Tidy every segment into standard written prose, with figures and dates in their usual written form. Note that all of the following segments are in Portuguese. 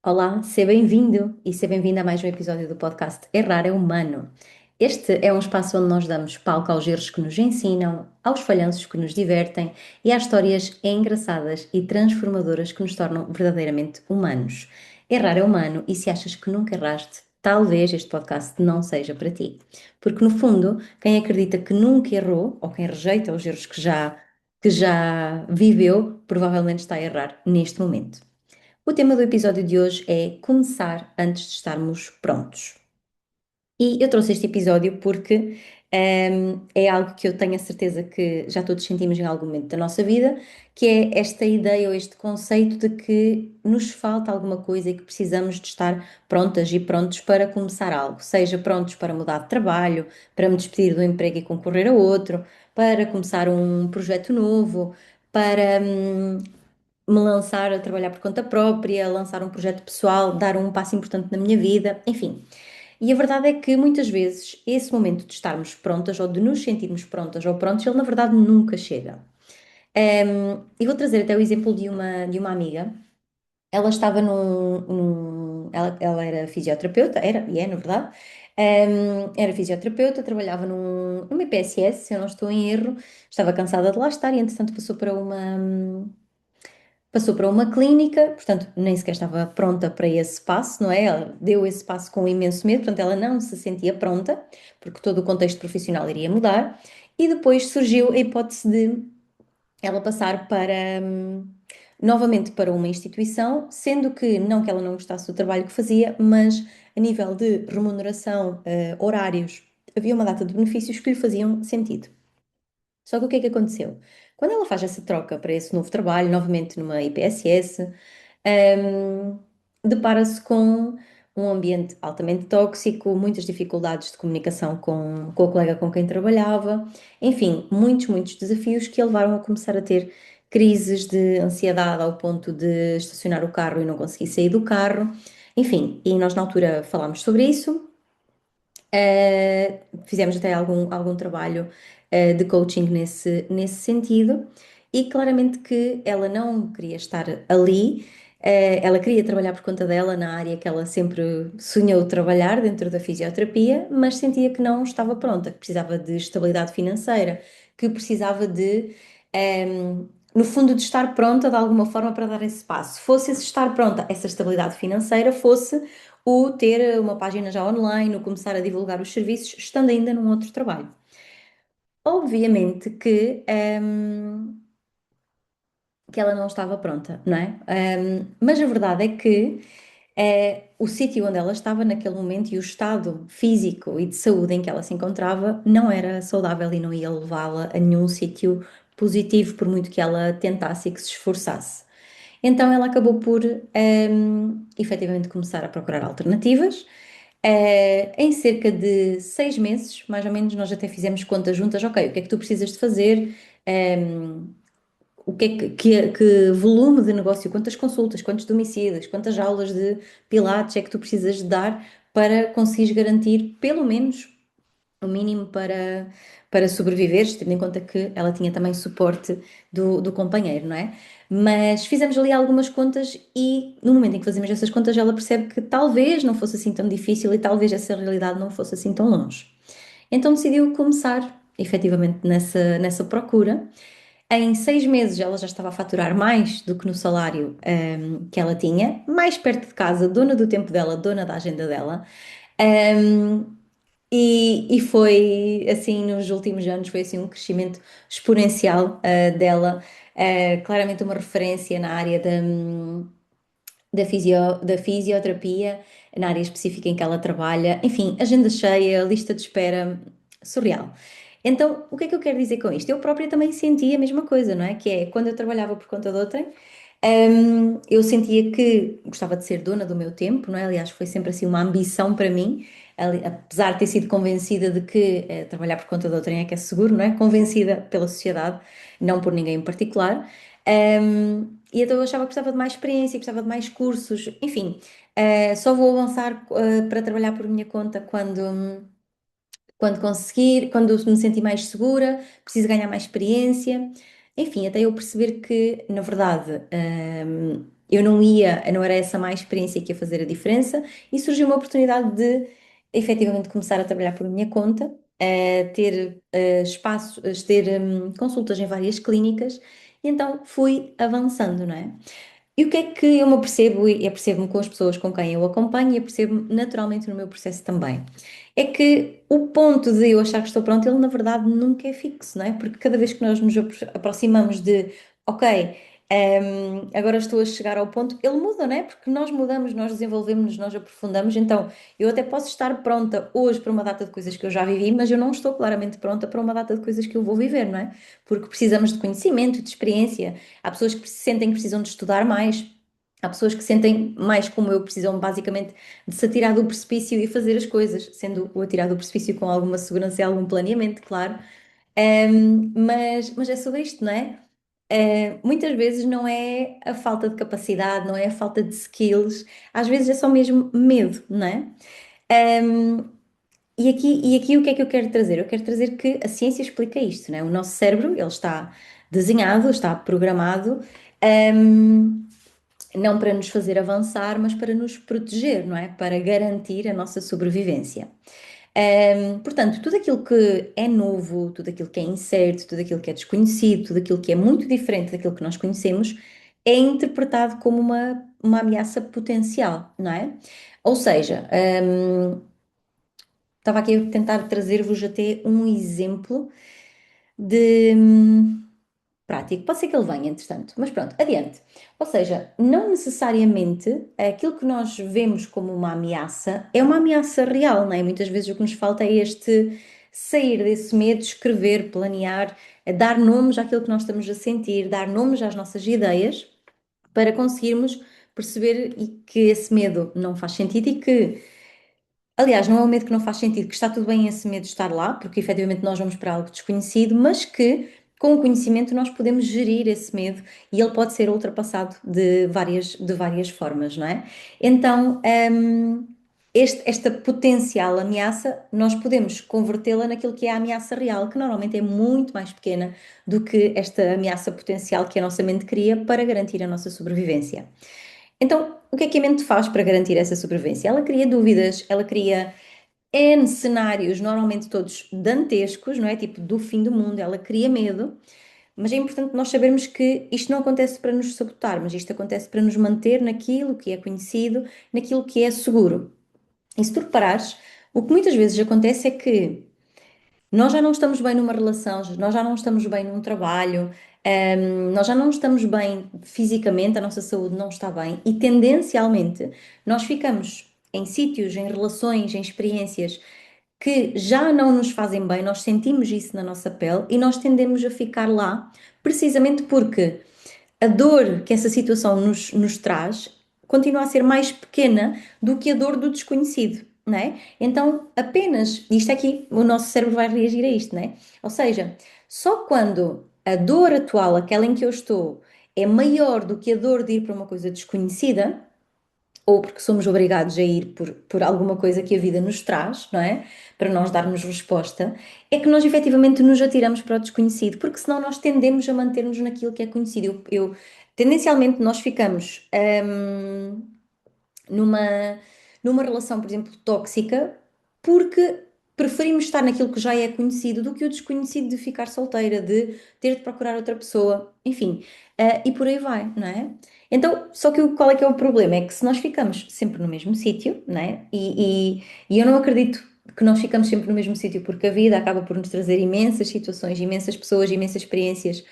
Olá, seja bem-vindo e seja bem-vinda a mais um episódio do podcast Errar é Humano. Este é um espaço onde nós damos palco aos erros que nos ensinam, aos falhanços que nos divertem e às histórias engraçadas e transformadoras que nos tornam verdadeiramente humanos. Errar é humano e se achas que nunca erraste, talvez este podcast não seja para ti. Porque, no fundo, quem acredita que nunca errou ou quem rejeita os erros que já viveu, provavelmente está a errar neste momento. O tema do episódio de hoje é começar antes de estarmos prontos. E eu trouxe este episódio porque é algo que eu tenho a certeza que já todos sentimos em algum momento da nossa vida, que é esta ideia ou este conceito de que nos falta alguma coisa e que precisamos de estar prontas e prontos para começar algo, seja prontos para mudar de trabalho, para me despedir do emprego e concorrer a outro, para começar um projeto novo, para me lançar a trabalhar por conta própria, lançar um projeto pessoal, dar um passo importante na minha vida, enfim. E a verdade é que muitas vezes esse momento de estarmos prontas ou de nos sentirmos prontas ou prontos, ele na verdade nunca chega. E vou trazer até o exemplo de uma amiga. Ela estava ela era fisioterapeuta, era, e é na verdade. Era fisioterapeuta, trabalhava numa IPSS, se eu não estou em erro, estava cansada de lá estar e entretanto passou para uma clínica, portanto, nem sequer estava pronta para esse passo, não é? Ela deu esse passo com imenso medo, portanto, ela não se sentia pronta, porque todo o contexto profissional iria mudar, e depois surgiu a hipótese de ela passar novamente para uma instituição, sendo que não que ela não gostasse do trabalho que fazia, mas a nível de remuneração, horários, havia uma data de benefícios que lhe faziam sentido. Só que o que é que aconteceu? Quando ela faz essa troca para esse novo trabalho, novamente numa IPSS, hum, depara-se com um ambiente altamente tóxico, muitas dificuldades de comunicação com o colega com quem trabalhava, enfim, muitos desafios que a levaram a começar a ter crises de ansiedade ao ponto de estacionar o carro e não conseguir sair do carro. Enfim, e nós na altura falámos sobre isso. Fizemos até algum trabalho de coaching nesse sentido, e claramente que ela não queria estar ali, ela queria trabalhar por conta dela na área que ela sempre sonhou trabalhar dentro da fisioterapia, mas sentia que não estava pronta, que precisava de estabilidade financeira, que precisava no fundo, de estar pronta de alguma forma para dar esse passo. Fosse esse estar pronta, essa estabilidade financeira, fosse o ter uma página já online, o começar a divulgar os serviços, estando ainda num outro trabalho. Obviamente que ela não estava pronta, não é? Mas a verdade é que o sítio onde ela estava naquele momento e o estado físico e de saúde em que ela se encontrava não era saudável e não ia levá-la a nenhum sítio positivo, por muito que ela tentasse e que se esforçasse. Então ela acabou por efetivamente começar a procurar alternativas. Em cerca de 6 meses, mais ou menos, nós até fizemos contas juntas. Ok, o que é que tu precisas de fazer? Um, o que é que volume de negócio, quantas consultas, quantos domicílios, quantas aulas de pilates é que tu precisas de dar para conseguires garantir pelo menos o mínimo para sobreviveres, tendo em conta que ela tinha também suporte do companheiro, não é? Mas fizemos ali algumas contas e no momento em que fazemos essas contas ela percebe que talvez não fosse assim tão difícil e talvez essa realidade não fosse assim tão longe. Então decidiu começar efetivamente nessa procura. Em 6 meses ela já estava a faturar mais do que no salário que ela tinha, mais perto de casa, dona do tempo dela, dona da agenda dela. Um, e foi assim, nos últimos anos, foi assim um crescimento exponencial dela, claramente uma referência na área da fisioterapia, na área específica em que ela trabalha, enfim, agenda cheia, lista de espera, surreal. Então, o que é que eu quero dizer com isto? Eu própria também senti a mesma coisa, não é? Que é, quando eu trabalhava por conta de outrem, eu sentia que gostava de ser dona do meu tempo, não é? Aliás, foi sempre assim uma ambição para mim, apesar de ter sido convencida de que trabalhar por conta de outrem é que é seguro, não é? Convencida pela sociedade, não por ninguém em particular. E então eu achava que precisava de mais experiência, precisava de mais cursos, enfim, só vou avançar para trabalhar por minha conta quando conseguir, quando me sentir mais segura, preciso ganhar mais experiência. Enfim, até eu perceber que, na verdade, eu não ia, não era essa má experiência que ia fazer a diferença, e surgiu uma oportunidade de efetivamente começar a trabalhar por minha conta, ter espaço, ter consultas em várias clínicas, e então fui avançando, não é? E o que é que eu me apercebo, e apercebo-me com as pessoas com quem eu acompanho, e apercebo-me naturalmente no meu processo também, é que o ponto de eu achar que estou pronto, ele na verdade nunca é fixo, não é? Porque cada vez que nós nos aproximamos de, ok, agora estou a chegar ao ponto, ele muda, não é? Porque nós mudamos, nós desenvolvemos, nós aprofundamos, então eu até posso estar pronta hoje para uma data de coisas que eu já vivi, mas eu não estou claramente pronta para uma data de coisas que eu vou viver, não é? Porque precisamos de conhecimento, de experiência. Há pessoas que sentem que precisam de estudar mais, há pessoas que sentem mais como eu, precisam basicamente de se atirar do precipício e fazer as coisas, sendo o atirar do precipício com alguma segurança e algum planeamento, claro. Mas é sobre isto, não é? Muitas vezes não é a falta de capacidade, não é a falta de skills, às vezes é só mesmo medo, não é? Um, e aqui o que é que eu quero trazer? Eu quero trazer que a ciência explica isto, não é? O nosso cérebro, ele está desenhado, está programado, um, não para nos fazer avançar, mas para nos proteger, não é? Para garantir a nossa sobrevivência. Portanto, tudo aquilo que é novo, tudo aquilo que é incerto, tudo aquilo que é desconhecido, tudo aquilo que é muito diferente daquilo que nós conhecemos, é interpretado como uma ameaça potencial, não é? Ou seja, estava aqui a tentar trazer-vos até um exemplo de prático. Pode ser que ele venha, entretanto, mas pronto, adiante. Ou seja, não necessariamente aquilo que nós vemos como uma ameaça é uma ameaça real, não é? Muitas vezes o que nos falta é este sair desse medo, escrever, planear, dar nomes àquilo que nós estamos a sentir, dar nomes às nossas ideias para conseguirmos perceber que esse medo não faz sentido e que aliás, não é um medo que não faz sentido, que está tudo bem esse medo estar lá, porque efetivamente nós vamos para algo desconhecido, mas que com o conhecimento nós podemos gerir esse medo e ele pode ser ultrapassado de várias formas, não é? Então, esta potencial ameaça, nós podemos convertê-la naquilo que é a ameaça real, que normalmente é muito mais pequena do que esta ameaça potencial que a nossa mente cria para garantir a nossa sobrevivência. Então, o que é que a mente faz para garantir essa sobrevivência? Ela cria dúvidas, ela cria N cenários, normalmente todos dantescos, não é? Tipo do fim do mundo, ela cria medo, mas é importante nós sabermos que isto não acontece para nos sabotar, mas isto acontece para nos manter naquilo que é conhecido, naquilo que é seguro. E se tu reparares, o que muitas vezes acontece é que nós já não estamos bem numa relação, nós já não estamos bem num trabalho, nós já não estamos bem fisicamente, a nossa saúde não está bem e tendencialmente nós ficamos em sítios, em relações, em experiências que já não nos fazem bem, nós sentimos isso na nossa pele e nós tendemos a ficar lá precisamente porque a dor que essa situação nos traz continua a ser mais pequena do que a dor do desconhecido, não é? Então, apenas, isto aqui, o nosso cérebro vai reagir a isto, não é? Ou seja, só quando a dor atual, aquela em que eu estou, é maior do que a dor de ir para uma coisa desconhecida, ou porque somos obrigados a ir por alguma coisa que a vida nos traz, não é? Para nós darmos resposta, é que nós efetivamente nos atiramos para o desconhecido, porque senão nós tendemos a manter-nos naquilo que é conhecido. Tendencialmente, nós ficamos numa, numa relação, por exemplo, tóxica, porque preferimos estar naquilo que já é conhecido do que o desconhecido de ficar solteira, de ter de procurar outra pessoa, enfim, e por aí vai, não é? Então, só que qual é que é o problema? É que se nós ficamos sempre no mesmo sítio, não é? E eu não acredito que nós ficamos sempre no mesmo sítio, porque a vida acaba por nos trazer imensas situações, imensas pessoas, imensas experiências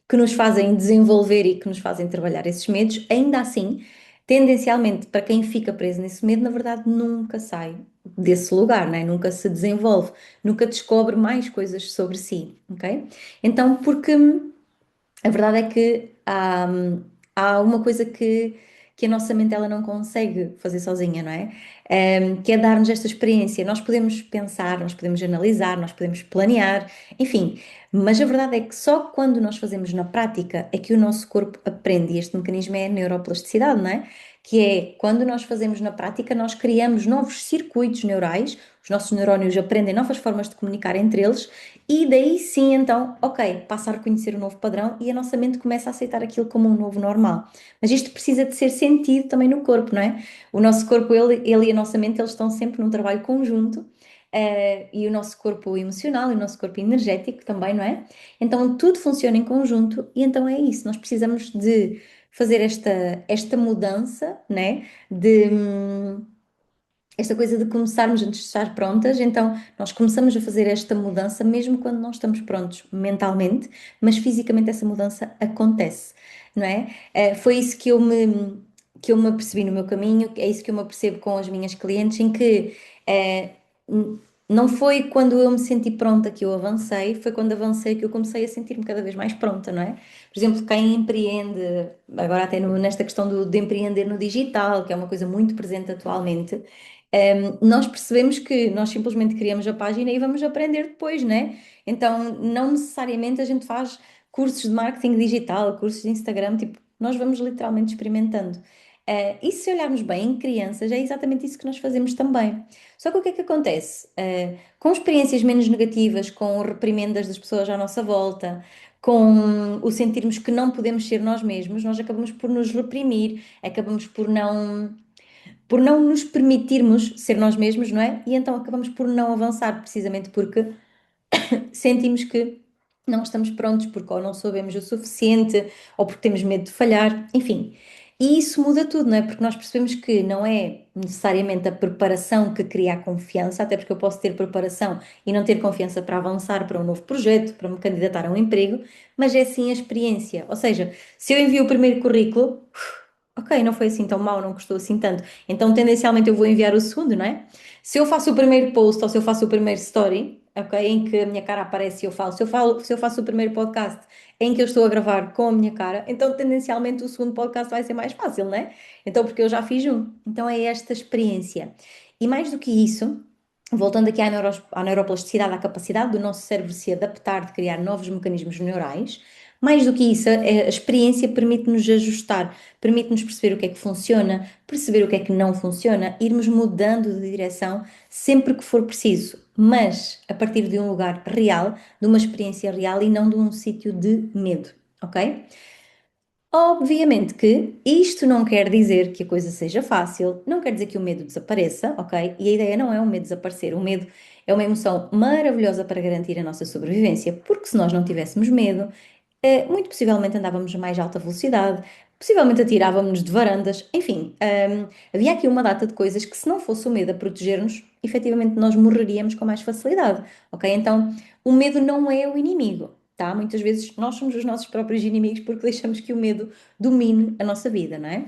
que nos fazem desenvolver e que nos fazem trabalhar esses medos, ainda assim tendencialmente, para quem fica preso nesse medo, na verdade nunca sai desse lugar, né? Nunca se desenvolve, nunca descobre mais coisas sobre si, ok? Então, porque a verdade é que há uma coisa que a nossa mente ela não consegue fazer sozinha, não é? Que é dar-nos esta experiência. Nós podemos pensar, nós podemos analisar, nós podemos planear, enfim, mas a verdade é que só quando nós fazemos na prática é que o nosso corpo aprende, e este mecanismo é a neuroplasticidade, não é? que é quando nós fazemos na prática, nós criamos novos circuitos neurais, os nossos neurónios aprendem novas formas de comunicar entre eles e daí sim, então, ok, passa a reconhecer o novo padrão e a nossa mente começa a aceitar aquilo como um novo normal. Mas isto precisa de ser sentido também no corpo, não é? O nosso corpo, ele e a nossa mente, eles estão sempre num trabalho conjunto. E o nosso corpo emocional e o nosso corpo energético também, não é? Então tudo funciona em conjunto e então é isso. Nós precisamos de fazer esta mudança, né? De esta coisa de começarmos antes de estar prontas, então nós começamos a fazer esta mudança mesmo quando não estamos prontos mentalmente, mas fisicamente essa mudança acontece, não é? Foi isso que eu me apercebi no meu caminho, é isso que eu me apercebo com as minhas clientes, em que eh, n- não foi quando eu me senti pronta que eu avancei, foi quando avancei que eu comecei a sentir-me cada vez mais pronta, não é? Por exemplo, quem empreende, agora até nesta questão de empreender no digital, que é uma coisa muito presente atualmente, nós percebemos que nós simplesmente criamos a página e vamos aprender depois, né? Então, não necessariamente a gente faz cursos de marketing digital, cursos de Instagram, tipo, nós vamos literalmente experimentando. E se olharmos bem em crianças, é exatamente isso que nós fazemos também. Só que o que é que acontece? Com experiências menos negativas, com reprimendas das pessoas à nossa volta, com o sentirmos que não podemos ser nós mesmos, nós acabamos por nos reprimir, acabamos por não nos permitirmos ser nós mesmos, não é? E então acabamos por não avançar, precisamente porque sentimos que não estamos prontos, porque ou não sabemos o suficiente, ou porque temos medo de falhar, enfim. E isso muda tudo, não é? Porque nós percebemos que não é necessariamente a preparação que cria a confiança, até porque eu posso ter preparação e não ter confiança para avançar para um novo projeto, para me candidatar a um emprego, mas é sim a experiência. Ou seja, se eu envio o primeiro currículo, ok, não foi assim tão mal, não custou assim tanto. Então, tendencialmente, eu vou enviar o segundo, não é? Se eu faço o primeiro post ou se eu faço o primeiro story, ok, em que a minha cara aparece e eu falo, se eu faço o primeiro podcast em que eu estou a gravar com a minha cara, então, tendencialmente, o segundo podcast vai ser mais fácil, não é? Então, porque eu já fiz um. Então, é esta experiência. E mais do que isso, voltando aqui à neuroplasticidade, à capacidade do nosso cérebro se adaptar, de criar novos mecanismos neurais, mais do que isso, a experiência permite-nos ajustar, permite-nos perceber o que é que funciona, perceber o que é que não funciona, irmos mudando de direção sempre que for preciso, mas a partir de um lugar real, de uma experiência real e não de um sítio de medo, ok? Obviamente que isto não quer dizer que a coisa seja fácil, não quer dizer que o medo desapareça, ok? E a ideia não é o medo desaparecer. O medo é uma emoção maravilhosa para garantir a nossa sobrevivência, porque se nós não tivéssemos medo, muito possivelmente andávamos a mais alta velocidade, possivelmente atirávamos-nos de varandas, enfim, havia aqui uma data de coisas que, se não fosse o medo a proteger-nos, efetivamente nós morreríamos com mais facilidade, ok? Então, o medo não é o inimigo, tá? Muitas vezes nós somos os nossos próprios inimigos porque deixamos que o medo domine a nossa vida, não é?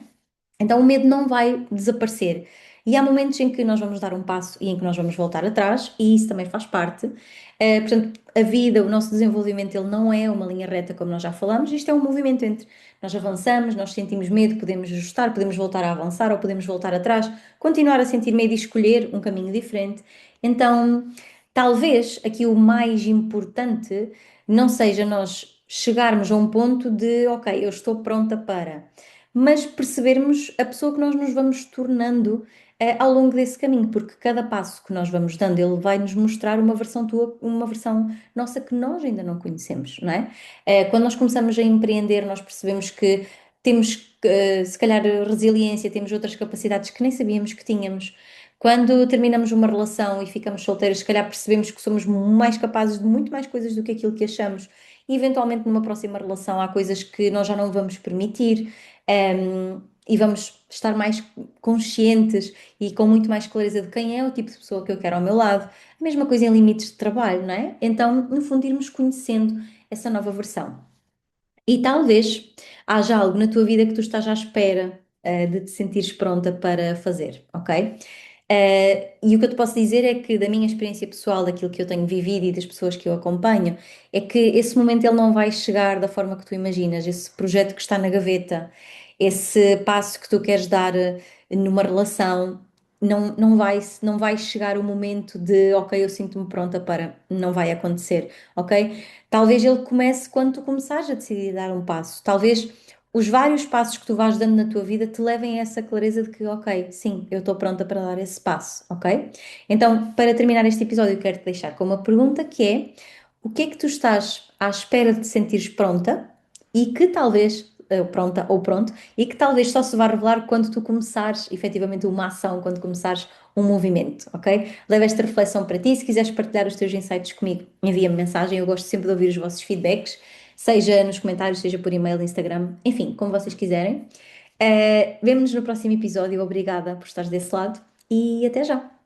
Então o medo não vai desaparecer. E há momentos em que nós vamos dar um passo e em que nós vamos voltar atrás, e isso também faz parte. Portanto, a vida, o nosso desenvolvimento, ele não é uma linha reta, como nós já falamos, isto é um movimento entre nós avançamos, nós sentimos medo, podemos ajustar, podemos voltar a avançar ou podemos voltar atrás, continuar a sentir medo e escolher um caminho diferente. Então, talvez aqui o mais importante não seja nós chegarmos a um ponto de, ok, eu estou pronta para, mas percebermos a pessoa que nós nos vamos tornando ao longo desse caminho, porque cada passo que nós vamos dando, ele vai nos mostrar uma versão tua, uma versão nossa que nós ainda não conhecemos, não é? Quando nós começamos a empreender, nós percebemos que temos, se calhar, resiliência, temos outras capacidades que nem sabíamos que tínhamos. Quando terminamos uma relação e ficamos solteiros, se calhar percebemos que somos mais capazes de muito mais coisas do que aquilo que achamos. E eventualmente numa próxima relação há coisas que nós já não vamos permitir, e vamos estar mais conscientes e com muito mais clareza de quem é o tipo de pessoa que eu quero ao meu lado. A mesma coisa em limites de trabalho, não é? Então, no fundo, irmos conhecendo essa nova versão. E talvez haja algo na tua vida que tu estás à espera, de te sentires pronta para fazer, ok? E o que eu te posso dizer é que, da minha experiência pessoal, daquilo que eu tenho vivido e das pessoas que eu acompanho, é que esse momento ele não vai chegar da forma que tu imaginas, esse projeto que está na gaveta, esse passo que tu queres dar numa relação, não vai chegar o momento de, ok, eu sinto-me pronta para, não vai acontecer, ok? Talvez ele comece quando tu começares a decidir dar um passo. Talvez os vários passos que tu vais dando na tua vida te levem a essa clareza de que, ok, sim, eu estou pronta para dar esse passo, ok? Então, para terminar este episódio, eu quero te deixar com uma pergunta que é: o que é que tu estás à espera de te sentires pronta e que talvez, pronta ou pronto, e que talvez só se vá revelar quando tu começares efetivamente uma ação, quando começares um movimento, ok? Leva esta reflexão para ti. Se quiseres partilhar os teus insights comigo, envia-me mensagem. Eu gosto sempre de ouvir os vossos feedbacks, seja nos comentários, seja por e-mail, Instagram, enfim, como vocês quiserem. Vemo-nos no próximo episódio. Obrigada por estares desse lado e até já!